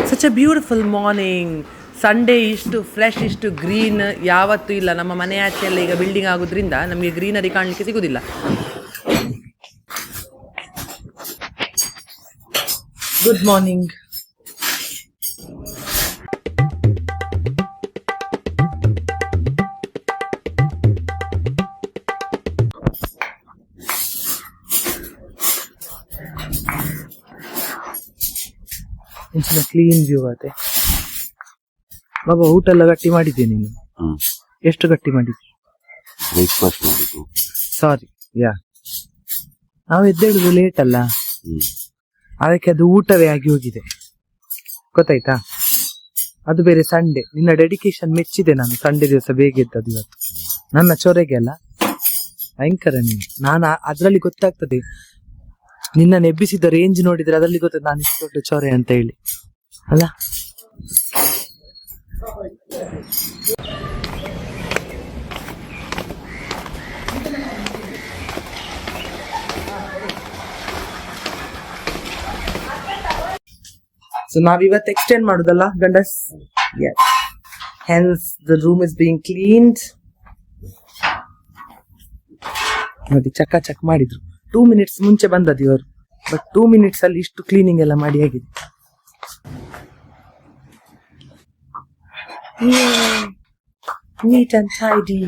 Such a beautiful morning. Sunday ಇಷ್ಟು fresh, ಇಷ್ಟು green ಯಾವತ್ತೂ ಇಲ್ಲ. ನಮ್ಮ ಮನೆ ಆಚೆ ಎಲ್ಲ ಈಗ ಬಿಲ್ಡಿಂಗ್ ಆಗೋದ್ರಿಂದ ನಮಗೆ ಗ್ರೀನರಿ ಕಾಣಲಿಕ್ಕೆ ಸಿಗೋದಿಲ್ಲ. Good morning. ಇಂಚಿನ ಕ್ಲೀನ್ ವ್ಯೂ ಆತೆ. ಬಾಬಾ ಊಟ ಎಲ್ಲ ಗಟ್ಟಿ ಮಾಡಿದ್ದೆ ನೀನು? ಎಷ್ಟು ಗಟ್ಟಿ ಮಾಡಿದ್ದೆ? ಸಾರಿ, ಯಾ ನಾವು ಎದ್ದೇಳುದು ಲೇಟ್ ಅಲ್ಲ, ಅದಕ್ಕೆ ಅದು ಊಟವೇ ಆಗಿ ಹೋಗಿದೆ. ಗೊತ್ತಾಯ್ತಾ? ಅದು ಬೇರೆ ಸಂಡೇ. ನಿನ್ನ ಡೆಡಿಕೇಶನ್ ಮೆಚ್ಚಿದೆ ನಾನು. ಸಂಡೇ ದಿವಸ ಬೇಗ ಎದ್ದದ್ದು ಇವತ್ತು. ನನ್ನ ಚೊರೆಗೆ ಅಲ್ಲ, ಭಯಂಕರ ನೀನು. ನಾನು ಅದ್ರಲ್ಲಿ ಗೊತ್ತಾಗ್ತದೆ, ನಿನ್ನ ಎಬ್ಬಿಸಿದ ರೇಂಜ್ ನೋಡಿದ್ರೆ ಅದರಲ್ಲಿ ಗೊತ್ತದ ನಾನು ಇಷ್ಟು ದೊಡ್ಡ ಚೊರೆ ಅಂತ ಹೇಳಿ ಅಲ್ಲ. ಸೊ ನಾವಿವತ್ತು ಎಕ್ಸ್ಟೆಂಡ್ ಮಾಡುದಲ್ಲ ಗಂಡಸ್. Hence the room is being cleaned. ನೋಡಿ ಚಕ್ಕ ಚಕ್ ಮಾಡಿದ್ರು. 2 minutes ಮುಂಚೆ ಬಂದದ್ದು ಇವರು, ಬಟ್ 2 minutes ಅಲ್ಲಿ ಇಷ್ಟು ಕ್ಲೀನಿಂಗ್ ಎಲ್ಲ ಮಾಡಿ ಆಗಿದೆ. Neat and tidy.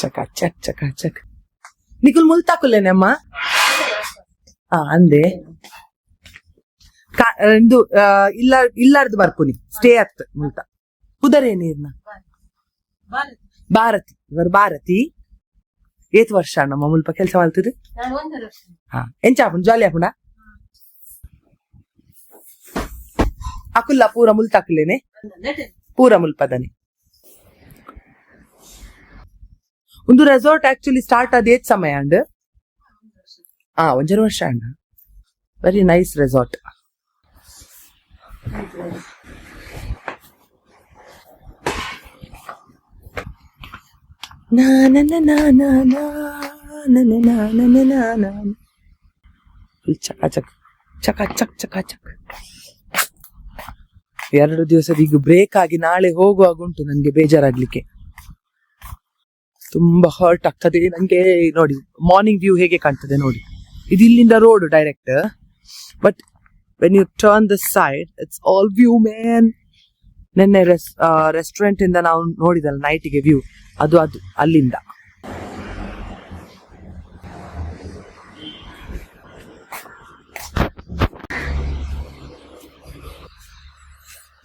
ಚಕ ಚಕ್ ಚಕ ಚಕ್. ನಿಕುಲ್ ಮುಲ್ತಾಕುಲ್ಲೇನೆ ಅಮ್ಮ? ಅಂದೆ ಇದು ಇಲ್ಲಾರ್ದು ಬರ್ಕೊನಿ ಸ್ಟೇ ಆಗ್ತ ಮುಲ್ತಾ ಕುದರೇ ನೀರ್ನ ಭಾರತಿ. ಇವರು ಭಾರತಿ ಏತ್ ವರ್ಷ ನಮ್ಮ ಮುಲ್ಪ ಕೆಲಸ ಮಾಡ್ತಿದ್ರು. ಎಂಚ ಆಪುಂಡು ಜಾಲಿ ಆಪುಂಡ ಅಕುಲ್ಲ ಪೂರ ಮುಲ್ತಾಕುಲೇನೆ ಪೂರ ಮುಲ್ಪದನೆ. ಒಂದು ರೆಸಾರ್ಟ್ ಆಕ್ಚುಲಿ ಸ್ಟಾರ್ಟ್ ಆದ ಏತ್ ಸಮಯ ಅಂಡ್ 1 ವರ್ಷ ಅಣ್ಣ. Very nice resort. ಚಕಾಚಕ್ ಚಕಾಚಕ್ ಚಕಾಚಕ್. 2 ದಿವಸದ ಈಗ ಬ್ರೇಕ್ ಆಗಿ ನಾಳೆ ಹೋಗುವಾಗುಂಟು ನನ್ಗೆ ಬೇಜಾರಾಗ್ಲಿಕ್ಕೆ. ತುಂಬಾ ಹರ್ಟ್ ಆಗ್ತದೆ ನಂಗೆ. ನೋಡಿ ಮಾರ್ನಿಂಗ್ ವ್ಯೂ ಹೇಗೆ ಕಾಣ್ತದೆ ನೋಡಿ. ಇದು ಇಲ್ಲಿಂದ road direct, but when you turn the side it's all view man. ನಿನ್ನೆ ರೆಸ್ಟೋರೆಂಟ್ ಇಂದ ನಾವು ನೋಡಿದಲ್ಲ ನೈಟಿಗೆ ವ್ಯೂ, ಅದು ಅಲ್ಲಿಂದ.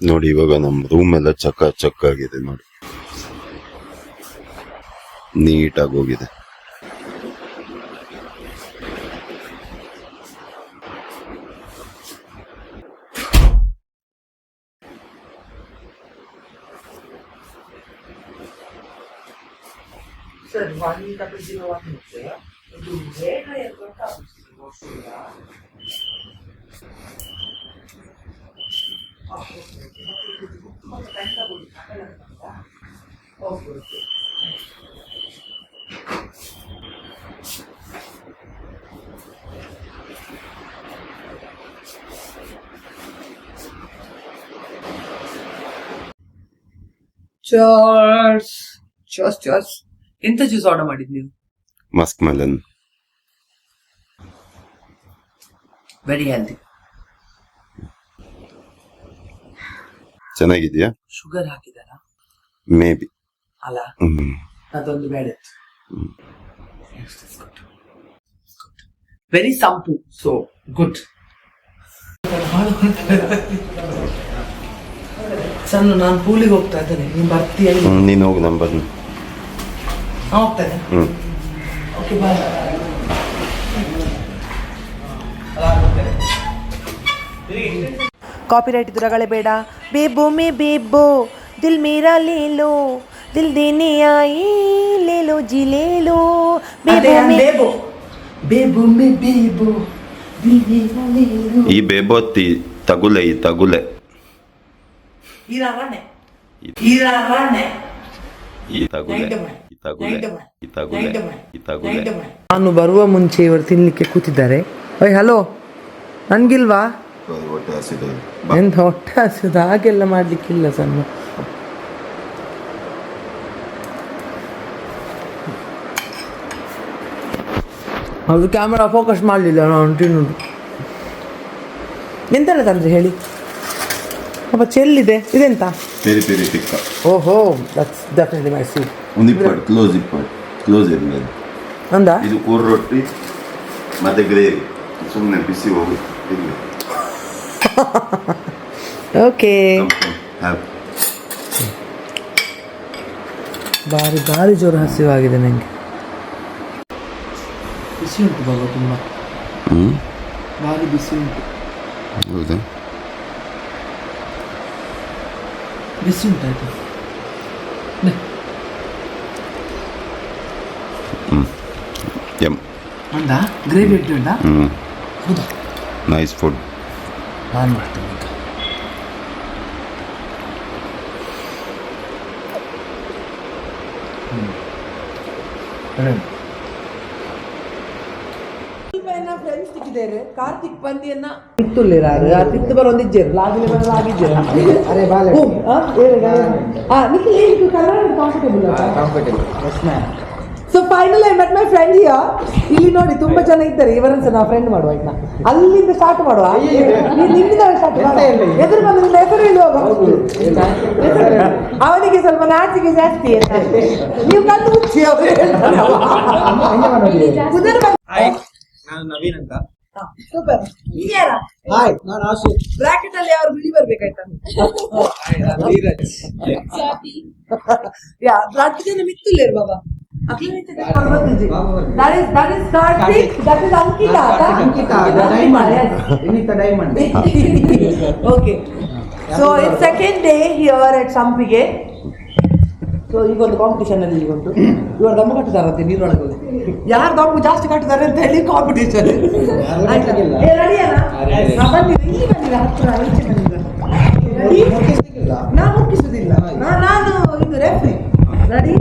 ನೋಡಿ ಇವಾಗ ನಮ್ಮ ರೂಮ್ ಎಲ್ಲ ಚಕ್ಕ ಚಕ್ ಆಗಿದೆ ನೋಡಿ, ನೀಟಾಗಿ ಹೋಗಿದೆ. ಚರ್ಸ್. ಎಂತ ಜ್ಯೂಸ್ ಆರ್ಡರ್ ಮಾಡಿದ್ ನೀವು? Musk melon. Very healthy. ಚೆನ್ನಾಗಿದ್ಯಾ? ಶುಗರ್ ಹಾಕಿದಾರ ಮೇ ಬಿ ಅಲ್ಲ, ಅದೊಂದು ಬೇಡ. ವೆರಿ ಸಂಪು, ಸೊ ಗುಡ್. ಸಣ್ಣ ನಾನು ಪೂಲಿಗೆ ಹೋಗ್ತಾ ಇದ್ದೇನೆ, ನೀನ್ ಬರ್ತೀಯ? ನೀನು ಹೋಗಿ ನಂಬರ್ ಹೋಗ್ತೇನೆ. Okay bye. ಕಾಪಿರೈಟ್ ಇದ್ರಗಳೇ ಬೇಡ. ಬೇಬೋ ಮೇ ಬೇಬೋ ದಿಲ್ ಮೇರಾ ಲೇ ಲೋ, ದಿಲ್ ದೇನೆ ಆಯಿ ಲೇ ಲೋ ಜಿ ಲೇ ಲೋ. ಬೇಬೋ ಮೇ ಬೇಬೋ, ಬೇಬೋ ಮೇ ಬೇಬೋ ದಿಲ್ ಮೇರಾ ಲೇ ಲೋ. ಈ ಬೇಬೋತಿ ತಗುಲೆ ಈ ತಗುಲೆ ಈರಾವಣೆ ಈರಾವಣೆ ಈ ತಗುಲೆ ನಾನು ಬರುವ ಮುಂಚೆ ಇವರು ತಿನ್ಲಿಕ್ಕೆ ಕೂತಿದ್ದಾರೆ. ಓಯ್ ಹಲೋ, ನನ್ಗಿಲ್ವಾ? ಹೊಟ್ಟೆ ಹಸಿದೆ. ಎಂತ ಹೊಟ್ಟೆ ಹಸಿದ? ಹಾಗೆಲ್ಲ ಮಾಡ್ಲಿಕ್ಕಿಲ್ಲ ಸಣ್ಣ. ಅದು ಕ್ಯಾಮರಾ ಫೋಕಸ್ ಮಾಡಲಿಲ್ಲ. ನಾನು ತಿನ್ನೋದು ಎಂತೆಲ್ಲ ತಂದ್ರೆ ಹೇಳಿ. ಅಪ್ಪ ಚೆಲ್ಲಿದೆ. ಇದೆಂತ? Peri peri tikka. ಓಹೋ, ದಟ್ಸ್ ಡೆಫಿನೆಟ್ಲಿ ಮೈ ಸ್ವೀಟ್. ಒಂದು ಇಪ್ಪಟ್ಟು ಕ್ಲೋಸ್ ಇರಲಿ. ಅಂದ ಇದು ಕೂರ್ ರೊಟ್ಟಿ ಮತ್ತೆ ಗ್ರೇವಿ. ಸುಮ್ಮನೆ ಬಿಸಿ ಹೋಗಿ ತಿನ್ನಿ. ಓಕೆ. ಭಾರಿ ಭಾರಿ ಜೋರು ಹಸಿವಾಗಿದೆ ನನಗೆ. ಬಿಸಿ ಉಂಟು ಬಾಬಾ, ತುಂಬ ಭಾರಿ ಬಿಸಿ ಉಂಟು. ಹೌದಾ? ಬಿಸಿ ಉಂಟಾಯ್ತು. ಉಂಟಾ ಗ್ರೇವಿ ಇಟ್ಟು ಉಂಟಾ? ಹೌದಾ? Nice food. ನಾನು ಮಾಡ್ತೇನೆ ಈಗ. ಫ್ರೆಂಡ್ಸ್ ಸಿಕ್ಕಿದ್ದಾರೆ. ಕಾರ್ತಿಕ್ ಪಂದಿಯನ್ನ ತಿತ್ತುಲ್ಲಿರಾರು ಆ ತಿತ್ತು ಬರೊಂದಿಜ್ಜೇರು ಲಾಗಿಲೆ ಬರಲಾಗಿಜ್ಜೇರು. ಅರೆ ಬಾಲೆ Nikhil Kannada comfortable. So final I met my friend here. ಇಲ್ಲಿ ನೋಡಿ ತುಂಬಾ ಜನ ಇದ್ದಾರೆ. ಇವರನ್ನ ನಾವು ಫ್ರೆಂಡ್ ಮಾಡುವ ಆಯ್ತಾ? ಅಲ್ಲಿಂದ ಸ್ಟಾರ್ಟ್ ಮಾಡುವ. ನಿಮ್ಮಿಂದ ಸ್ಟಾರ್ಟ್ ಎದುರು ಬಂದು ನಿಮ್ಮ ಹೆಸರು ಹೇಳುವಾಗ ಅವನಿಗೆ ಸ್ವಲ್ಪ ನಾಚಿಕೆ ಜಾಸ್ತಿ. ನೀವು ಕಣ್ಣು ಮುಚ್ಚಿ ನಾನು ನವೀನ್ ಅಂತ. ಸೂಪರ್. ಹಾಯ್, ನಾನು ಆಶೀಶ್. ಬ್ರಾಕೆಟ್ ಅಲ್ಲಿ ಯಾರು ಬಿಳಿ ಬರ್ಬೇಕಾಯ್ತಾ? ಯಾ ಬ್ರಾಕೆಟ್ ಜನ ಮಿತ್ತುಲ್ಲೇರು ಬಾಬಾ. That is Karthik. That is Ankita. Ankita, the diamond. Beneath the diamond. Okay. So it's second day here at Sampige. So ಈಗ ಒಂದು ಕಾಂಪಿಟೇಷನ್ ಅಲ್ಲಿ ಈಗ ಉಂಟು. ಇವರು ದಮ್ಮು ಕಟ್ಟುತ್ತಾರಂತೆ ನೀರೊಳಗೆ. ಯಾರು ದಮ್ಮು ಜಾಸ್ತಿ ಕಟ್ಟುತ್ತಾರೆ ಅಂತ ಹೇಳಿ ಕಾಂಪಿಟೇಷನ್. ರೆಡಿಯಾನ? ಬನ್ನಿ, ಇಲ್ಲಿ ಬಂದಿಲ್ಲ, ಹತ್ತಿರ ಈಚೆ ಬಂದಿಲ್ಲ. ನಾ ಮುಗಿಸುದಿಲ್ಲ, ನಾನು ಇದು ರೆಫ್ರಿ. ರೆಡಿ?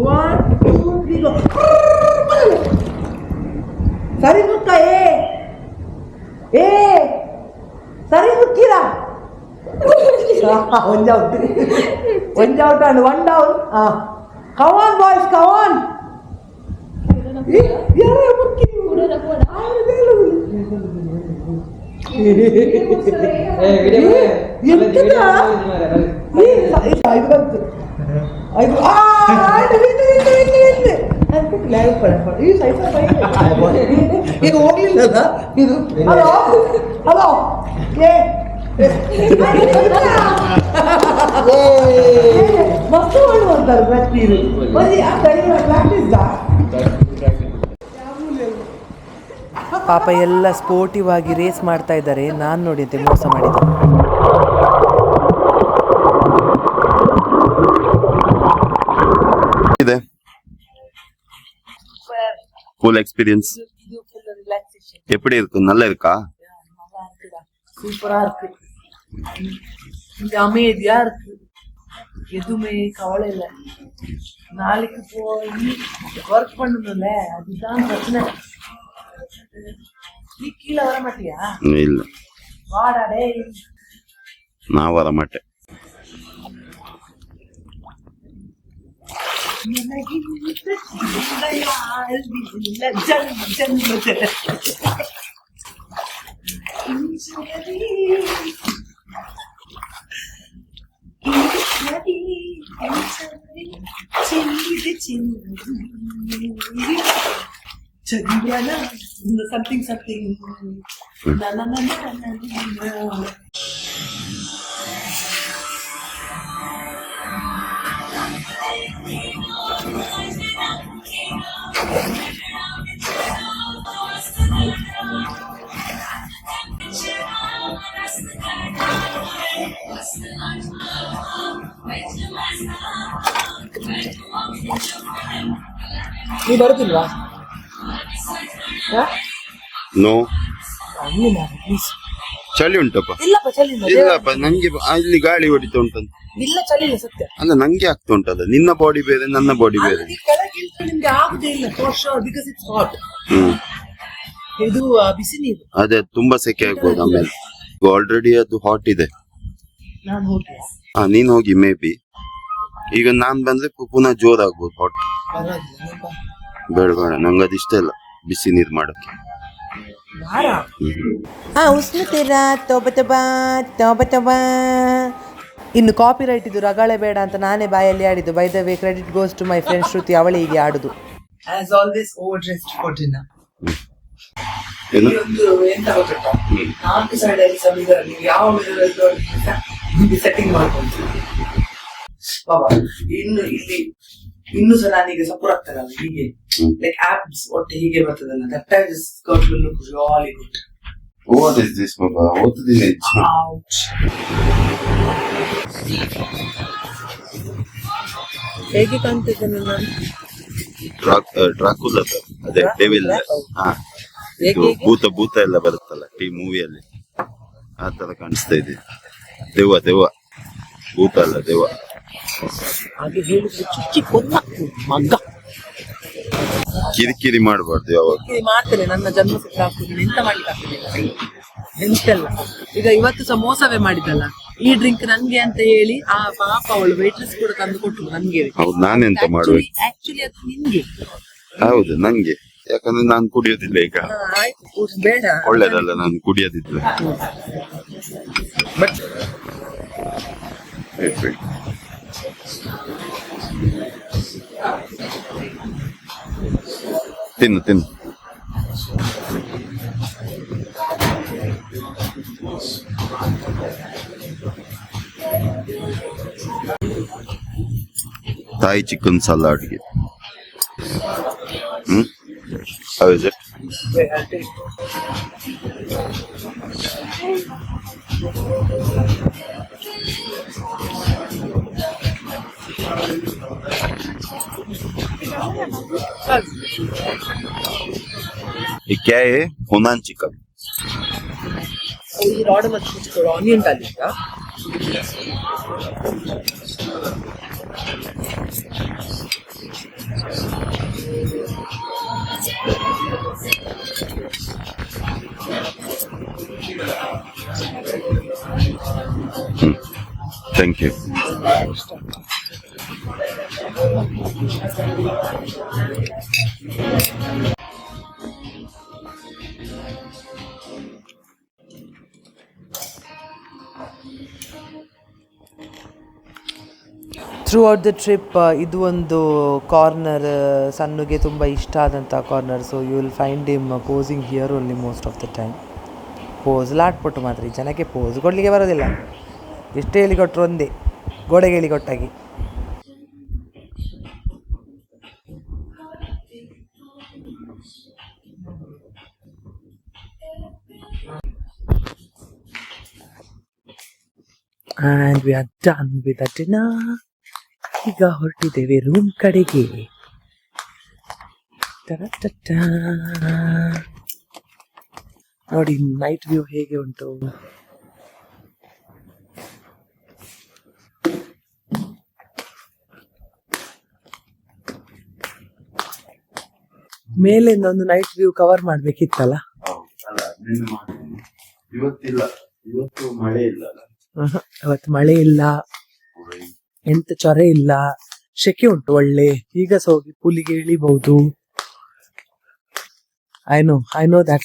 1 2 3 go. ಸರಿ ಮುಕ್ಕ. ಏ ಸರಿ ಮುಕ್ಕಿರಾ? ಒಂದು out and 1 down. Come on boys, come on. ಯಾರೇ ಮುಕ್ಕಿ ಈಗ ಹೋಗ್ಲಿಲ್ಲ ಇದು. Hello hello. ಮಸ್ತು ಮಾಡುವಂತಾರೆ ಪ್ರತಿ ಪ್ರಾಕ್ಟೀಸ್. ಪಾಪ ಎಲ್ಲ ಸ್ಪೋರ್ಟಿವ್ ಆಗಿ ರೇಸ್ ಮಾಡ್ತಾ ಇದ್ದಾರೆ. ನಾನು ನೋಡಿದ್ದೆ ಮೋಸ ಮಾಡಿದ್ದೆ. ಇದೆ ஃபுல் எக்ஸ்பீரியன்ஸ். எப்படி இருக்கு? நல்லா இருக்கா? சூப்பரா இருக்கு. இந்த அமைதியா இருக்கு. எதுவுமே கவலை இல்லை. நாளைக்கு போய் ஒர்க் பண்ணணும்ல, அதுதான் பிரச்சனை. நீ கீழே வர மாட்டியா? இல்ல, வாடா டேய். நான் வர மாட்டேன். something. Na na na na na na. ನೀ ಬರ್ತಿಲ್ವಾ? ನೋ, ಪ್ಲೀಸ್ ಚಳಿ ಉಂಟಪ್ಪ. ಇಲ್ಲಪ್ಪ ಚಳಿ ಇಲ್ಲ. ಇಲ್ಲಪ್ಪ ನಂಗೆ ಇಲ್ಲಿ ಗಾಳಿ ಹೊಡಿತಾ ಉಂಟಂತ. ಇಲ್ಲ ಚಳಿ ಇಲ್ಲ ಸತ್ಯ. ಅಲ್ಲ ನಂಗೆ ಆಗ್ತಾ ಉಂಟಲ್ಲ, ನಿನ್ನ ಬಾಡಿ ಬೇರೆ ನನ್ನ ಬಾಡಿ ಬೇರೆ. ಅಲ್ಲಿ ಕೆಳಗೆ ಇಳಿದ್ರೆ ನಿಮ್ಗೆ ಆಗುದೇ ಇಲ್ಲ for sure because it's hot. ಇದು ಬಿಸಿ ನೀರು. ಅದೇ ತುಂಬಾ ಸೆಕೆ ಆಗ್ಬೋದು ಆಮೇಲೆ. ಆಲ್ರೆಡಿ ಅದು ಹಾಟ್ ಇದೆ. ನಾನು ಹೋಗಿ ನೀನ್ ಹೋಗಿ ಮೇ ಬಿ. ಈಗ ನಾನ್ ಬಂದ್ರೆ ಪುನಃ ಜೋರ್ ಆಗ್ಬೋದು ಹಾಟ್. ಬೇಡ ಬೇಡ, ನಂಗೆ ಅದು ಇಷ್ಟ ಇಲ್ಲ ಬಿಸಿ ನೀರು ಮಾಡಕ್ಕೆ. ಉಸ್ನುತ್ತೀರಾ ತೋಬ ತೋಬಾ ತೋಬ ತೋಬಾ. ಇನ್ನು ಕಾಪಿ ರೈಟ್ ಇದು ರಗಳೆ ಬೇಡ ಅಂತ ನಾನೇ ಬಾಯಲ್ಲಿ ಆಡಿದ್ದು. By the way credit goes to my friend Shruti, ಅವಳೇ ಹೀಗೆ ಆಡುದು. As always overdressed for dinner. ಎಂತ ಗೊತ್ತಾ, 4 ಸೈಡ್ ಅಲ್ಲಿ ಸಮಿದರ್ ನೀವು ಯಾವ ಮಿರರ್ ಸೆಟ್ಟಿಂಗ್ ಮಾಡ್ಕೊಂತೀವಿ ಬಾಬಾ. ಇನ್ನು ಇಲ್ಲಿ ಇನ್ನೂ ಸಹ ನಾನೀಗ ಸಪೋರ್ಟ್ ಆಗ್ತಾರಲ್ಲ ಹೀಗೆ ಲೈಕ್ ಆಪ್ಸ್ ಒಟ್ಟು ಹೀಗೆ ಬರ್ತದಲ್ಲ, that time this skirt will look really good. What is this, Baba? What is it? Ouch. ಹೇಗೆ ಕಾಣ್ತಿದ್ದೆ ನಾನು? ಡ್ರಾಕುಲಾ ಅದೇ ಡೆವಿಲ್. ಭೂತ ಎಲ್ಲ ಬರುತ್ತಲ್ಲ ಮೂವಿಯಲ್ಲಿ, ಆ ತರ ಕಾಣಿಸ್ತಾ ಇದೆ. ದೆವ್ವ ಭೂತ ಅಲ್ಲ ದೆವ್ವ. ಹಾಗೆ ಹೇಳಿದ್ರೆ ಚುಚ್ಚಿ ಕೊಂದಾಕ್ತು ಮಗ್ಗ. ಕಿರಿಕಿರಿ ಮಾಡಬಾರ್ದು ಯಾವಾಗ. ಮಾಡ್ತೇನೆ, ನನ್ನ ಜನ್ಮ ಸಿಕ್ಕ ಹಾಕುದು ಎಂತ ಮಾಡ್ಲಿಕ್ಕೆ ಆಗ್ತದೆ ಎಂತೆಲ್ಲ. ಈಗ ಇವತ್ತು ಸಹ ಮೋಸವೇ ಮಾಡಿದಲ್ಲ, ಈ ಡ್ರಿಂಕ್ ನನ್ಗೆ ಅಂತ ಹೇಳಿ ಆ ಪಾಪ ಅವಳು ವೇಟ್ರೆಸ್ ಕೂಡ ತಂದು ಕೊಟ್ಟರು ನನ್ಗೆ. ಹೌದು, ನಾನೆಂತ ಮಾಡುವೆ? ಆಕ್ಚುಲಿ ಅದು ನಿನ್ಗೆ. ಹೌದು ನಂಗೆ, ಯಾಕಂದ್ರೆ ನಾನು ಕುಡಿಯೋದಿಲ್ಲ ಈಗ. ಆಯ್ತು ಬೇಡ, ಒಳ್ಳೇದಲ್ಲ ನಾನು ಕುಡಿಯೋದಿಲ್ಲ. ಬಟ್ ತಿನ್ನು Thai chicken salad. How is it? wait, I'll take ये क्या है? हुनान चिकन. ये रॉड मत छोड़ो, ऑनियन डालिएगा. Thank you. Throughout the trip ಇದು ಒಂದು ಕಾರ್ನರ್ ಸನ್ನುಗೆ ತುಂಬ ಇಷ್ಟ ಆದಂಥ corner. So you will find him posing here only most of the time. ಪೋಸ್ಲಾಟ್ಬಿಟ್ಟು ಮಾತ್ರ ಈ ಜನಕ್ಕೆ ಪೋಸ್ ಕೊಡಲಿಕ್ಕೆ ಬರೋದಿಲ್ಲ. ಎಷ್ಟೇ ಹೇಳಿಕೊಟ್ರು ಒಂದೇ, ಗೋಡೆಗೆ ಹೇಳಿಕೊಟ್ಟಾಗಿ. And we are done with the dinner. ಈಗ ಹೊರಟಿದ್ದೇವೆ ರೂಮ್ ಕಡೆಗೆ. ನೋಡಿ ನೈಟ್ ವ್ಯೂ ಹೇಗೆ ಉಂಟು. ಮೇಲಿಂದ ಒಂದು ನೈಟ್ ವ್ಯೂ ಕವರ್ ಮಾಡ್ಬೇಕಿತ್ತಲ್ಲ. ಇವತ್ತು ಮಳೆ ಇಲ್ಲ. ಅವತ್ತು ಮಳೆ ಇಲ್ಲ, ಎಂತ ಚೊರೆ ಇಲ್ಲ, ಶೆಕೆ ಉಂಟು ಒಳ್ಳೆ. ಈಗ ಸಹ ಹೋಗಿ ಪುಲಿಗೆ ಇಳಿಬಹುದು. I know that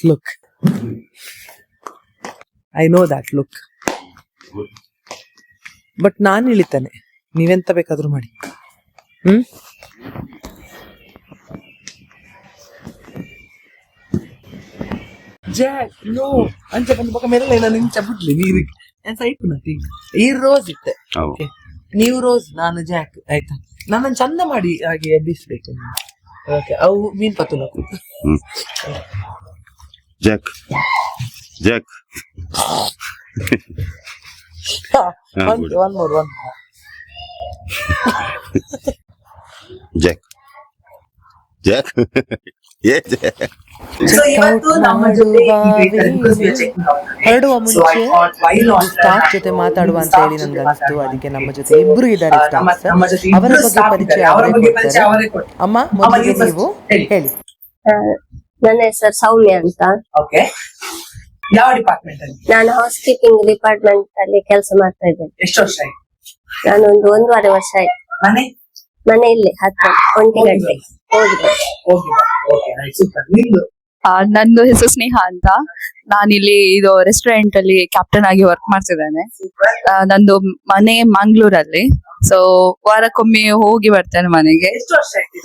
look. But ನಾನು ಇಳಿತಾನೆ, ನೀವೆಂತ ಬೇಕಾದ್ರೂ ಮಾಡಿ. ಜಾಕ್ ನೋ ಅಂಚ ಬಂದು ಬೊಕ ಮೇಲೆ ನಾನು ಇಂಚ ಬಿಡ್ಲಿ ನೀರಿಗೆ ಸೈಟ್ ನತಿ ಈ ರೋಸ್ ಇತ್ತೆ. ನೀವು ರೋಸ್, ನಾನು ಜಾಕ್. ಆಯ್ತಾ, ನನ್ನನ್ನು ಚಂದ ಮಾಡಿ ಹಾಗೆ ಎಬ್ಬಿಸ್ಬೇಕು. ಓಕೆ, ಅವು ಮೀನ್ ಪತ್ತುಲ jack one more jack So ಇವತ್ತು ನಮ್ಮ ಜೊತೆ ಹೊರಡುವ ಮುಂಚೆ ಸ್ಟಾಫ್ ಜೊತೆ ಮಾತಾಡುವ ಅಂತ ಹೇಳಿ ನನ್ಗೆ ಅನಿಸ್ತು. ಅದಕ್ಕೆ ನಮ್ಮ ಜೊತೆ ಇಬ್ರು ಇದ್ದಾರೆ ಸ್ಟಾಫ್ಸ್. ಅವರ ಬಗ್ಗೆ ಪರಿಚಯ ಅವರೇ ಕೊಡ್ತಾರೆ. ಅಮ್ಮ ಮೊದಲಿಗೆ ನೀವು ಹೇಳಿ. ನನ್ನ ಹೆಸರು ಸೌಮ್ಯ ಅಂತ. ಓಕೆ, ಯಾವ ಡಿಪಾರ್ಟ್ಮೆಂಟ್ ಅಲ್ಲಿ? ನಾನು ಹೌಸ್ ಕೀಪಿಂಗ್ ಡಿಪಾರ್ಟ್ಮೆಂಟ್ ಅಲ್ಲಿ ಕೆಲಸ ಮಾಡ್ತಾ ಇದ್ದೇನೆ. ಎಷ್ಟು ವರ್ಷ ಆಯ್ತು? ನಾನು 1.5 ವರ್ಷ ಆಯ್ತು. ಮನೆ ಇಲ್ಲಿ ಹತ್ರ ಒಂಟಿಗಟ್ಟೆ ಓಕೆ, ಸೂಪರ್. ನಿಮ್ದು? ನಂದು ಹೆಸರು ಸ್ನೇಹ ಅಂತ. ನಾನಿಲ್ಲಿ ಇದು ರೆಸ್ಟೋರೆಂಟ್ ಅಲ್ಲಿ ಕ್ಯಾಪ್ಟನ್ ಆಗಿ ವರ್ಕ್ ಮಾಡ್ತಿದ್ದೇನೆ. ನಂದು ಮನೆ ಮಂಗ್ಳೂರಲ್ಲಿ. ಸೊ ವಾರಕ್ಕೊಮ್ಮೆ ಹೋಗಿ ಬರ್ತೇನೆ ಮನೆಗೆ. ಎಷ್ಟು ವರ್ಷ ಆಯ್ತು?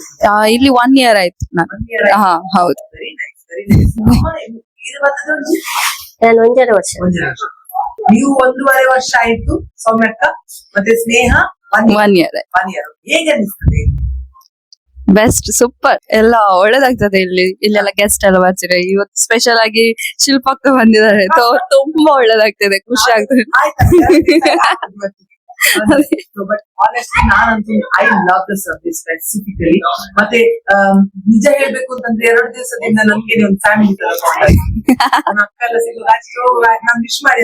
ಇಲ್ಲಿ 1 year ಆಯ್ತು ನಾನು. ಹಾ, ಹೌದು. ನಾನು 1.5 ವರ್ಷ. ನೀವು 1.5 ವರ್ಷ ಆಯ್ತು ಸೌಮ್ಯಕ್ಕ, ಮತ್ತೆ ಸ್ನೇಹ 1 year. ಹೇಗೆ ಅನಿಸ್ತದೆ? Best, super. ಎಲ್ಲ ಒಳ್ಳೇದಾಗ್ತದೆ ಇಲ್ಲೆಲ್ಲ ಗೆಸ್ಟ್ ಎಲ್ಲ ಬರ್ತಾರೆ. ಇವತ್ತು ಸ್ಪೆಷಲ್ ಆಗಿ ಶಿಲ್ಪಕ್ಕ ಬಂದಿದ್ದಾರೆ. ತುಂಬಾ ಒಳ್ಳೇದಾಗ್ತದೆ, ಖುಷಿ ಆಗ್ತದೆ. ಬಟ್ ಆನೆಸ್ಟ್ಲಿ ನಾನಂತೂ I love the service specifically. ಮತ್ತೆ ನಿಜ ಹೇಳ್ಬೇಕು ಅಂತಂದ್ರೆ 2 ದಿವಸದಿಂದ ನಮ್ಗೆ ಒಂದು ಫ್ಯಾಮಿಲಿ ತರ ನನ್ನ ಅಕ್ಕ ಎಲ್ಲ ಸಿಗೋದು ನಾನು ವಿಶ್ ಮಾಡಿ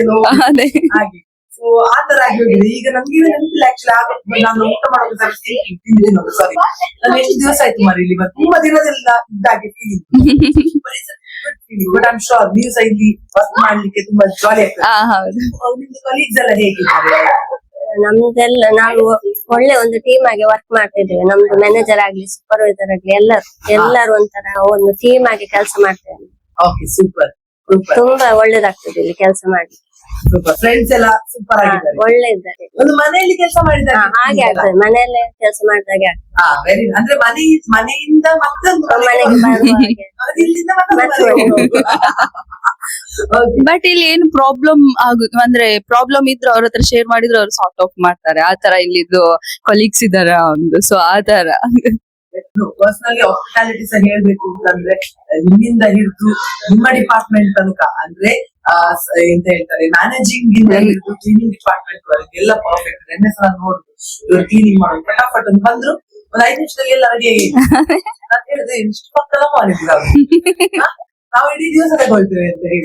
ಹಾಗೆ. ಸೊ ಆ ತರ ಆಗಿ ಹೋಗಿದೆ. ಈಗ ನಮ್ಗೆ ನೆನಪಿಲ್ಲ ಆಕ್ಚುಲಿ. ನಾನು ಊಟ ಮಾಡೋದು ಸಾರಿ, ನಾನು ಎಷ್ಟು ದಿವಸ ಆಯ್ತು ಮಾರಿ ಇಲ್ಲಿ ಬಂದು. ತುಂಬಾ ದಿನದೆಲ್ಲ ಇದ್ದಾಗೆ feeling. But I am sure ನೀವು ಸಹ ಇಲ್ಲಿ ವರ್ಕ್ ಮಾಡ್ಲಿಕ್ಕೆ ತುಂಬಾ ಜಾಲಿ ಆಗ್ತದೆ. ನಿಮ್ದು ಕಲೀಗ್ಸ್ ಎಲ್ಲ ಹೇಗಿದ್ದಾರೆ? ನಮ್ದೆಲ್ಲ ನಾವು ಒಳ್ಳೆ ಒಂದು ಟೀಮ್ ಆಗಿ ವರ್ಕ್ ಮಾಡ್ತಿದ್ದೇವೆ. ನಮ್ದು ಮ್ಯಾನೇಜರ್ ಆಗ್ಲಿ ಸೂಪರ್ವೈಸರ್ ಆಗ್ಲಿ ಎಲ್ಲರೂ ಒಂಥರ ಒಂದು ಟೀಮ್ ಆಗಿ ಕೆಲಸ ಮಾಡ್ತೇವೆ. Okay, super. ತುಂಬಾ ಒಳ್ಳೇದಾಗ್ತದೆ ಇಲ್ಲಿ ಕೆಲಸ ಮಾಡಿ. ಸೂಪರ್. ಫ್ರೆಂಡ್ಸ್ ಎಲ್ಲ ಸೂಪರ್ ಆಗಿದ್ದಾರೆ, ಒಳ್ಳೆ ಇದ್ದಾರೆ. ಒಂದು ಮನೆಯಲ್ಲಿ ಕೆಲಸ ಮಾಡಿದ್ದಾರೆ ಹಾಗೆ ಆಗ್ತದೆ, ಮನೆಯಲ್ಲೇ ಕೆಲಸ ಮಾಡಿದಾಗೆ ಆಗ್ತದೆ. ವೆರಿ ಅಂದ್ರೆ ಮನೆಯಿಂದ ಮತ್ತೊಂದು ಮನೆಗೆ ಬರುವ ಹಾಗೆ. ಇಲ್ಲಿಂದ ಮತ್ತೊಂದು. ಬಟ್ ಇಲ್ಲಿ ಏನು ಪ್ರಾಬ್ಲಮ್ ಆಗುದು ಅಂದ್ರೆ ಪ್ರಾಬ್ಲಮ್ ಇದ್ರೆ ಅವ್ರ ಹತ್ರ ಶೇರ್ ಮಾಡಿದ್ರೆ ಅವ್ರು ಸಾರ್ಟ್ ಔಟ್ ಮಾಡ್ತಾರೆ. ಆ ತರ ಇಲ್ಲಿದ್ದು ಕೊಲೀಗ್ಸ್ ಇದಾರೆ ಒಂದು. ಸೊ ಆ ತರ ಪರ್ಸನಲಿ ಹಾಸ್ಪಿಟಾಲಿಟಿ ಸಹ ಹೇಳ್ಬೇಕು ಅಂತಂದ್ರೆ ನಿಮ್ಮಿಂದ ಹಿಡಿದು ನಿಮ್ಮ ಡಿಪಾರ್ಟ್ಮೆಂಟ್ ತನಕ ಅಂದ್ರೆ ಎಂತ ಹೇಳ್ತಾರೆ ಮ್ಯಾನೇಜಿಂಗ್ ಇಂದ ಹಿಡಿದು ಕ್ಲೀನಿಂಗ್ ಡಿಪಾರ್ಟ್ಮೆಂಟ್ ವರೆಗೆ ಎಲ್ಲ ಪರ್ಫೆಕ್ಟ್. ನೆನ್ನೆ ಸಲ ನೋಡುದು ಇವ್ರು ಕ್ಲೀನಿಂಗ್ ಮಾಡೋದು ಫಟಾಫಟ್ ಅಂತ ಬಂದ್ರು, ಒಂದ್ 5 ನಿಮಿಷದಲ್ಲಿ ಎಲ್ಲ ರೆಡಿ ಆಗಿ. ನಾನು ಹೇಳಿದೆ ಇಷ್ಟು ಪಕ್ಕದ ಮಾಡಿದ್ರು ನಾವು ಇಡೀ ದಿವಸ ತಗೊಳ್ತೇವೆ ಅಂತ ಹೇಳಿ.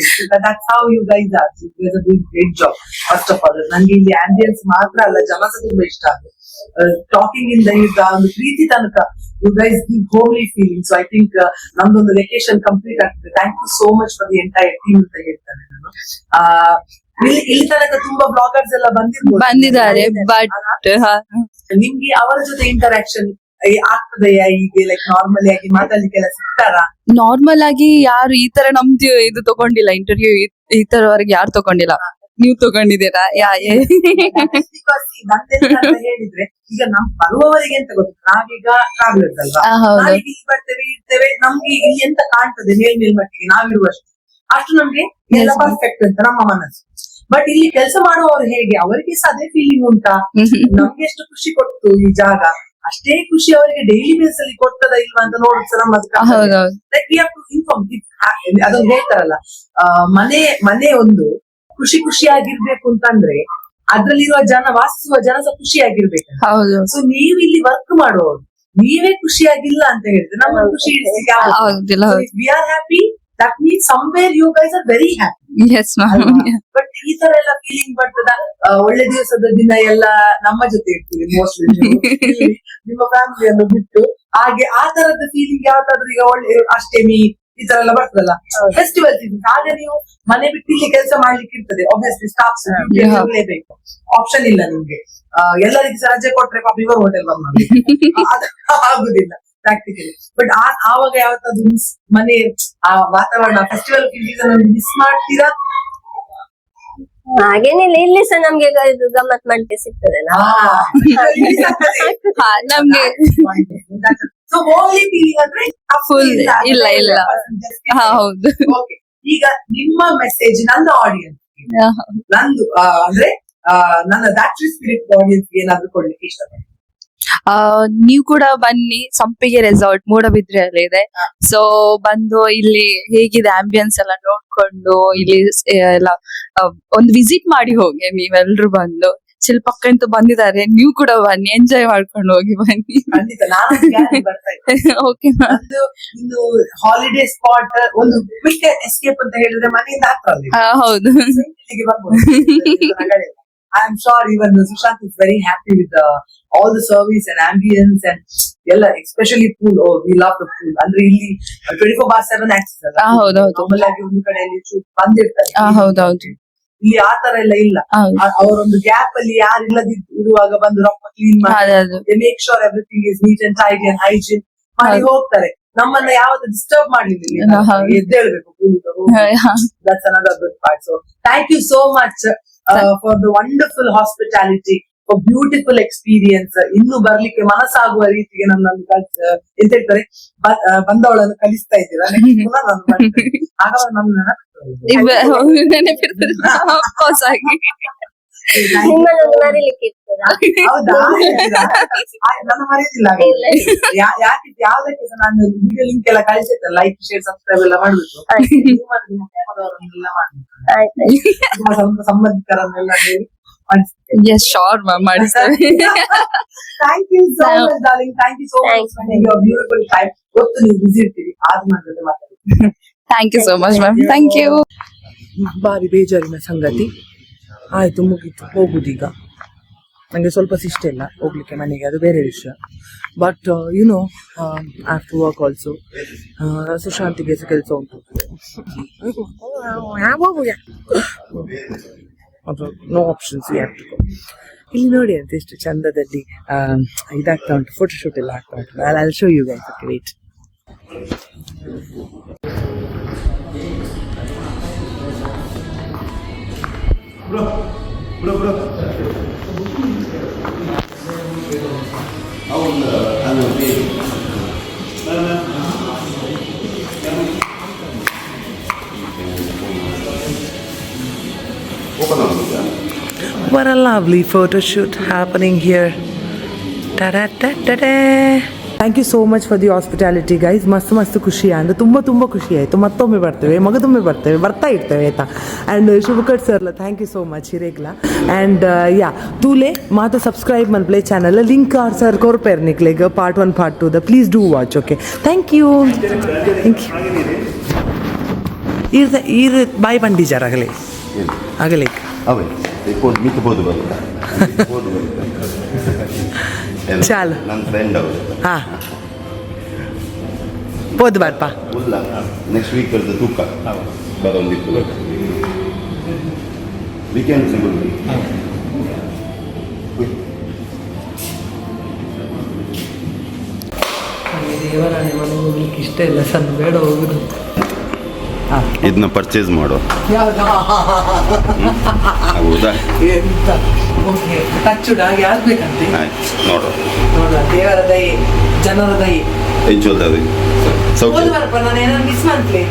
That's how you guys are. You are doing great job. First of all ನಂಗೆ ಇಲ್ಲಿ ಆಂಬಿಯನ್ಸ್ ಮಾತ್ರ ಅಲ್ಲ, ಜನ ಸಹ ತುಂಬಾ ಇಷ್ಟ ಆಗುತ್ತೆ. ಟಾಕಿಂಗ್ ಇಂದ ಈಗ ಒಂದು ಪ್ರೀತಿ ತನಕ you guys give homely feeling. So I think ನಮ್ದೊಂದು ವೆಕೇಶನ್ ಕಂಪ್ಲೀಟ್ ಆಗ್ತದೆ. Thank you so much for the entire team ಅಂತ ಹೇಳ್ತಾನೆ ನಾನು. ಇಲ್ಲಿ ತನಕ ತುಂಬಾ ಬ್ಲಾಗರ್ಸ್ ಎಲ್ಲ ಬಂದಿದ್ದಾರೆ. ಬಟ್ ನಿಮ್ಗೆ ಅವರ ಜೊತೆ ಇಂಟರಾಕ್ಷನ್ ಆಗ್ತದೆಯಾ? ಈಗ ಲೈಕ್ ನಾರ್ಮಲಿ ಆಗಿ ಮಾತಾಡ್ಲಿಕ್ಕೆಲ್ಲ ಸಿಗ್ತಾರಾ? ನಾರ್ಮಲ್ ಆಗಿ ಯಾರು ಈ ತರ ನಮ್ದು ಇದು ತಗೊಂಡಿಲ್ಲ, ಇಂಟರ್ವ್ಯೂ ಈ ತರವರೆಗೆ ಯಾರು ತಗೊಂಡಿಲ್ಲ. ನೀವು ತಗೊಂಡಿದ್ದೀರಾ? ಹೇಳಿದ್ರೆ ಈಗ ನಮ್ ಬರುವವರಿಗೆ ಎಂತ ಗೊತ್ತು, ನಾವೀಗ ಟ್ರಾವೆಲರ್ಸ್ ಅಲ್ವಾ, ನಾವೀಗ ಇಲ್ಲಿ ಬರ್ತೇವೆ ಇರ್ತೇವೆ, ನಮ್ಗೆ ಇಲ್ಲಿ ಎಂತ ಕಾಣ್ತದೆ ಮೇಲ್ಮಟ್ಟಿಗೆ ನಾವಿರುವಷ್ಟು ಅಷ್ಟು ನಮ್ಗೆ ಎಲ್ಲ ಪರ್ಫೆಕ್ಟ್ ಅಂತ ನಮ್ಮ ಮನಸ್ಸು. ಬಟ್ ಇಲ್ಲಿ ಕೆಲಸ ಮಾಡುವವರು ಹೇಗೆ, ಅವರಿಗೆ ಸಹ ಅದೇ ಫೀಲಿಂಗ್ ಉಂಟಾ? ನಮ್ಗೆ ಎಷ್ಟು ಖುಷಿ ಕೊಟ್ಟು ಈ ಜಾಗ, ಅಷ್ಟೇ ಖುಷಿ ಅವರಿಗೆ ಡೈಲಿ ಬೇಸ್ ಅಲ್ಲಿ ಕೊಡ್ತದ ಇಲ್ವಾ ಅಂತ ನೋಡುದು ಅದೊಂದು ಹೇಳ್ತಾರಲ್ಲ, ಮನೆ ಒಂದು ಖುಷಿಯಾಗಿರ್ಬೇಕು ಅಂತಂದ್ರೆ ಅದ್ರಲ್ಲಿರುವ ವಾಸಿಸುವ ಜನ ಸಹ ಖುಷಿಯಾಗಿರ್ಬೇಕು. ಸೊ ನೀವು ಇಲ್ಲಿ ವರ್ಕ್ ಮಾಡುವವರು ನೀವೇ ಖುಷಿಯಾಗಿಲ್ಲ ಅಂತ ಹೇಳಿದ್ರೆ ನಮ್ಮ ಖುಷಿ we are happy. That means somewhere you guys are very happy. Yes, ma'am. But ಈ ತರ ಎಲ್ಲ ಫೀಲಿಂಗ್ ಬರ್ತದ. ಒಳ್ಳೆ ದಿವಸದ ದಿನ ಎಲ್ಲ ನಮ್ಮ ಜೊತೆ ಇರ್ತೀವಿ ಮೋಸ್ಟ್ಲಿ ನಿಮ್ಮ ಫ್ಯಾಮಿಲಿಯನ್ನು ಬಿಟ್ಟು. ಹಾಗೆ ಆ ತರದ ಫೀಲಿಂಗ್ ಯಾವ್ದಾದ್ರು ಈಗ ಒಳ್ಳೆ ಅಷ್ಟೇಮಿ ಈ ತರ ಎಲ್ಲ ಬರ್ತದಲ್ಲ, ಫೆಸ್ಟಿವಲ್ ಸೀಸನ್, ಆಗ ನೀವು ಮನೆ ಬಿಟ್ಟು ಇಲ್ಲಿ ಕೆಲಸ ಮಾಡ್ಲಿಕ್ಕೆ ಇರ್ತದೆ. ಆಬ್ವಿಯಸ್ಲಿ ಸ್ಟಾಫ್ಸ್ ಇರಲೇಬೇಕು, ಆಪ್ಷನ್ ಇಲ್ಲ ನಿಮ್ಗೆ. ಎಲ್ಲರಿಗೂ ಸಹ ರಜೆ ಕೊಟ್ರೆ ಪಾಪ ಇವರು ಹೋಟೆಲ್ ಬಂದ್ ಮಾಡಿ ಆಗುದಿಲ್ಲ ಪ್ರಾಕ್ಟಿಕಲಿ. ಬಟ್ ಆವಾಗ ಯಾವತ್ತಾದ್ರು ಮನೆ ಆ ವಾತಾವರಣ ಫೆಸ್ಟಿವಲ್ ಸೀಸನ್ ಮಿಸ್ ಮಾಡ್ತೀರಾ? ಹಾಗೇನಿಲ್ಲ, ಇಲ್ಲಿ ಸಹ ನಮ್ಗೆ ಇದು ಗಮ್ಮತ್ ಮಾಡ್ಲಿಕ್ಕೆ ಸಿಗ್ತದೆ. ನಮ್ಗೆ ಫುಲ್ ಇಲ್ಲ. ಹೌದು. ಈಗ ನಿಮ್ಮ ಮೆಸೇಜ್ ನನ್ನ ಆಡಿಯನ್ಸ್, ನಂದು ಅಂದ್ರೆ ನನ್ನ ದಾಟ್ರಿ ಸ್ಪಿರಿಟ್ ಆಡಿಯನ್ಸ್ ಏನಾದ್ರು ಕೊಡ್ಲಿಕ್ಕೆ ಇಷ್ಟಪಡ್ತೀನಿ? ನೀವು ಕೂಡ ಬನ್ನಿ, ಸಂಪಿಗೆ ರೆಸಾರ್ಟ್ ಮೂಡಬಿದ್ರೆಯಲ್ಲಿ ಇದೆ. ಸೊ ಬಂದು ಇಲ್ಲಿ ಹೇಗಿದೆ ಆಂಬಿಯನ್ಸ್ ಎಲ್ಲ ನೋಡ್ಕೊಂಡು ಇಲ್ಲಿ ಎಲ್ಲ ಒಂದು ವಿಸಿಟ್ ಮಾಡಿ ಹೋಗಿ ನೀವೆಲ್ರು ಬಂದು. ಶಿಲ್ಪಕ್ಕ ಅಂತೂ ಬಂದಿದ್ದಾರೆ, ನೀವು ಕೂಡ ಬನ್ನಿ, ಎಂಜಾಯ್ ಮಾಡ್ಕೊಂಡು ಹೋಗಿ ಬನ್ನಿ. ಖಂಡಿತ ನಾನು ಗ್ಯಾರಂಟಿ ಬರ್ತಾ ಇದ್ದೀನಿ. Okay ma'am. ಅದು ಇನ್ನು ಹಾಲಿಡೇ ಸ್ಪಾಟ್ ಒಂದು ಕ್ವಿಕ್ ಎಸ್ಕೇಪ್ ಅಂತ ಹೇಳಿದ್ರೆ ಮನೆಯಿಂದ ಹತ್ರ ಅಲ್ಲಿ. ಹೌದು. ಇಲ್ಲಿಗೆ ಬರ್ಬೋದು. I am sure even Sushant is very happy with all the service and ambience and ಎಲ್ಲ, especially pool. We love the pool. ಅಂದ್ರೆ ಇಲ್ಲಿ 24/7 ಆಕ್ಸೆಸ್ ಅಲ್ಲ. ಹೌದೌದು. ನಾರ್ಮಲ್ ಆಗಿ ಒಂದು ಕಡೆಯಲ್ಲಿ ಬಂದಿರ್ತಾರೆ. ಹೌದೌದು. ಇಲ್ಲಿ ಆ ತರ ಎಲ್ಲ ಇಲ್ಲ. ಅವರೊಂದು ಗ್ಯಾಪ್ ಅಲ್ಲಿ ಯಾರು ಇರುವಾಗ ಬಂದು ರೊಕ್ಕ ಕ್ಲೀನ್ ಮಾಡಿ make sure everything is neat and tidy and hygiene ಮಾಡಿ ಹೋಗ್ತಾರೆ. ನಮ್ಮನ್ನ ಯಾವತ್ತು ಡಿಸ್ಟರ್ಬ್ ಮಾಡ್ಲಿಲ್ಲ. ಎದ್ದೇಳ್ಬೇಕು. That's another good part. So thank you so much for the wonderful hospitality, for beautiful experience. ಇನ್ನು ಬರ್ಲಿಕ್ಕೆ ಮನಸ್ಸಾಗುವ ರೀತಿಗೆ ನನ್ನನ್ನು ಎಂತ ಹೇಳ್ತಾರೆ ಬಂದವಳನ್ನು ಕಲಿಸ್ತಾ ಇದ್ದೀರಾ. ನೆಕ್ಸ್ಟ್ ಪುನಃ ನಾನು ಬರ್ತೇನೆ. ಆಗ ನನ್ನ ನೆನಪಿರ್ತದೆ ಅಫ್ಕೋರ್ಸ್ ಆಗಿ. ನಿಮ್ಮನ್ನೊಂದು ಮರಿಲಿಕ್ಕೆ ಇರ್ತದ? ಹೌದಾ? ನನ್ನ ಮರೆಯುದಿಲ್ಲ. ಯಾಕೆ ಯಾವ್ದಕ್ಕೆ ನಾನು ವಿಡಿಯೋ ಲಿಂಕ್ ಎಲ್ಲ ಕಳಿಸಿರ್ತೇನೆ. ಲೈಕ್, ಶೇರ್, ಸಬ್ಸ್ಕ್ರೈಬ್ ಎಲ್ಲ ಮಾಡ್ಬಿಟ್ಟು ಎಲ್ಲ ಮಾಡ್ಬಿಟ್ಟು ಸಂಬಂಧಿಕರನ್ನೆಲ್ಲ ಹೇಳಿ ಎಸ್ ಶೋರ್ ಮ್ಯಾಮ್ ಮಾಡಿಸ್ತೇವೆ. Thank you so much darling. Thank you so much for your beautiful time. ಗೊತ್ತು ನೀವು ಬಿಸಿ ಇರ್ತೀರಿ, ಆದ್ರೂ ನನ್ನ ಜೊತೆ ಮಾತಾಡಿ. Thank you so much ma'am. Thank you. ಬಾರಿ ಬೇಜಾರಿನ ಸಂಗತಿ. ಆಯ್ತು, ಮುಗೀತು, ಹೋಗುದೀಗ. ನಂಗೆ ಸ್ವಲ್ಪ ಇಷ್ಟ ಇಲ್ಲ ಹೋಗ್ಲಿಕ್ಕೆ ಮನೆಗೆ, ಅದು ಬೇರೆ ವಿಷಯ. But you know I have to work also. ಸುಶಾಂತಿಗೆ ಕೆಲಸ ಉಂಟು. No options, you have to go. ಇಲ್ಲಿ ನೋಡಿ ಅಂತ ಎಷ್ಟು ಚಂದದಲ್ಲಿ ಇದಾಗ್ತಾ ಉಂಟು, ಫೋಟೋಶೂಟ್ ಎಲ್ಲ ಆಗ್ತಾ ಉಂಟು. I show you guys. Okay, wait. What a lovely photo shoot happening here. Ta-da-da-da-da. Thank you so much for the hospitality guys. ಮಸ್ತ್ ಖುಷಿ ಅಂದ್ರೆ ತುಂಬ ಖುಷಿ ಆಯಿತು. ಮತ್ತೊಮ್ಮೆ ಬರ್ತೇವೆ, ಬರ್ತಾ ಇರ್ತೇವೆ ಆಯಿತಾ. ಆ್ಯಂಡ್ ಶುಭಕರ್ ಸರ್ಲ ಥ್ಯಾಂಕ್ ಯು ಸೋ ಮಚ್ ಹಿರೇಗ್ಲ. ಆ್ಯಂಡ್ ಯಾ ತೂಲೆ ಮಾತು ಸಬ್ಸ್ಕ್ರೈಬ್ ಮನ್ಪ್ಲೇ ಚಾನಲ್ ಲಿಂಕ್ ಆರ್ ಸರ್ ಕೊರ್ಪೇರ್ ನಿಕ್ಲೆಗ್ part 1 part 2 please do watch. Okay, thank you. ಈರ್ ಬಾಯ್ ಬಂಡಿ ಜಾರ್ ಆಗಲೇ ಚಾಲು. ನನ್ನ ಫ್ರೆಂಡ್ ಅವರು. ಹಾಂ, ಹೋದ್ ಬಾರಪ್ಪ. ನೆಕ್ಸ್ಟ್ ವೀಕ್ ತೂಕ ಬರೋಂದಿತ್ತು. ವೀಕೆಂಡ್ ಸಿಗೋದು. ದೇವರಾಣಿ ಮನೆಗೆ ಹೋಗ್ಲಿಕ್ಕೆ ಇಷ್ಟ ಇಲ್ಲ ಸಣ್ಣ, ಬೇಡ ಹೋಗುದು. ಇದನ್ನ ಪರ್ಚೇಸ್ ಮಾಡೋ. ಹೌದಾ? ಎಂತ ಓಕೆ, ಟಚ್ಚುಡ ಹಾಗೆ ಆಗ್ಬೇಕಂತೆ. ನೋಡುವ ದೇವರ ದಯೆ, ಜನರ ದಯೆ. ಹೆಚ್ಚೋದದು ಹೋದ್ ಬಾರಪ್ಪ, ನಾನು ಏನಾದ್ರು ಮಿಸ್ ಮಾಡ್ಲೇ,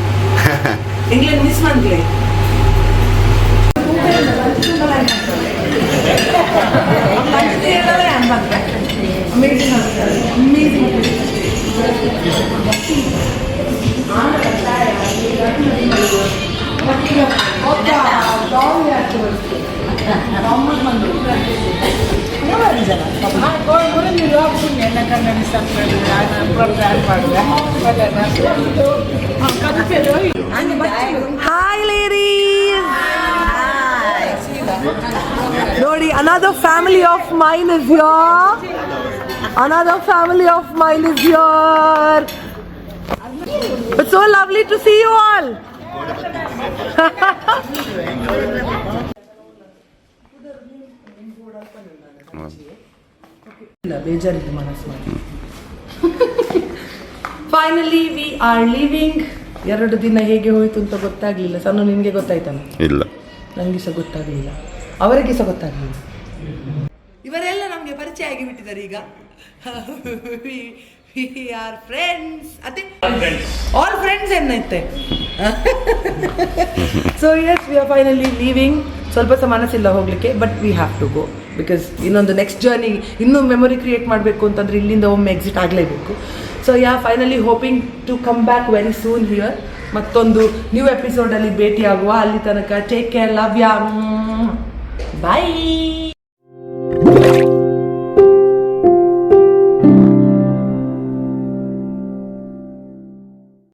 ಇಂಗ್ಲೆಂಡ್ ಮಿಸ್ ಮಾಡ್ಲೇ. Hi ladies. ನೋಡಿ, another family of mine is here. Another family of mine is here. It's so lovely to see you all. ಬೇಜಾರಿಲ್ಲ ಮನಸ್ಸು. Finally we are living. 2 ದಿನ ಹೇಗೆ ಹೋಯ್ತು ಅಂತ ಗೊತ್ತಾಗ್ಲಿಲ್ಲ. ಸಣ್ಣ ನಿನ್ಗೆ ಗೊತ್ತಾಯ್ತಲ್ಲ? ಇಲ್ಲ, ನನಗೆ ಸಹ ಗೊತ್ತಾಗ್ಲಿಲ್ಲ, ಅವರಿಗೆ ಸಹ ಗೊತ್ತಾಗ್ಲಿಲ್ಲ. ಇವರೆಲ್ಲ ನಮಗೆ ಪರಿಚಯ ಆಗಿಬಿಟ್ಟಿದ್ದಾರೆ ಈಗ. We are friends. I think all friends ಏನೈತೆ. So yes, we are finally leaving. ಸ್ವಲ್ಪ ಸಹ ಮನಸ್ಸಿಲ್ಲ ಹೋಗ್ಲಿಕ್ಕೆ, but we have to go because ಇನ್ನೊಂದು ನೆಕ್ಸ್ಟ್ ಜರ್ನಿ, ಇನ್ನೂ ಮೆಮೊರಿ ಕ್ರಿಯೇಟ್ ಮಾಡಬೇಕು ಅಂತಂದ್ರೆ ಇಲ್ಲಿಂದ ಒಮ್ಮೆ ಎಕ್ಸಿಟ್ ಆಗಲೇಬೇಕು. So yeah finally hoping to come back very soon here. ಮತ್ತೊಂದು ನ್ಯೂ ಎಪಿಸೋಡಲ್ಲಿ ಭೇಟಿ ಆಗುವ. ಅಲ್ಲಿ ತನಕ ಟೇಕ್ ಕೇರ್, ಲವ್ ಯಾ, ಬಾಯ್.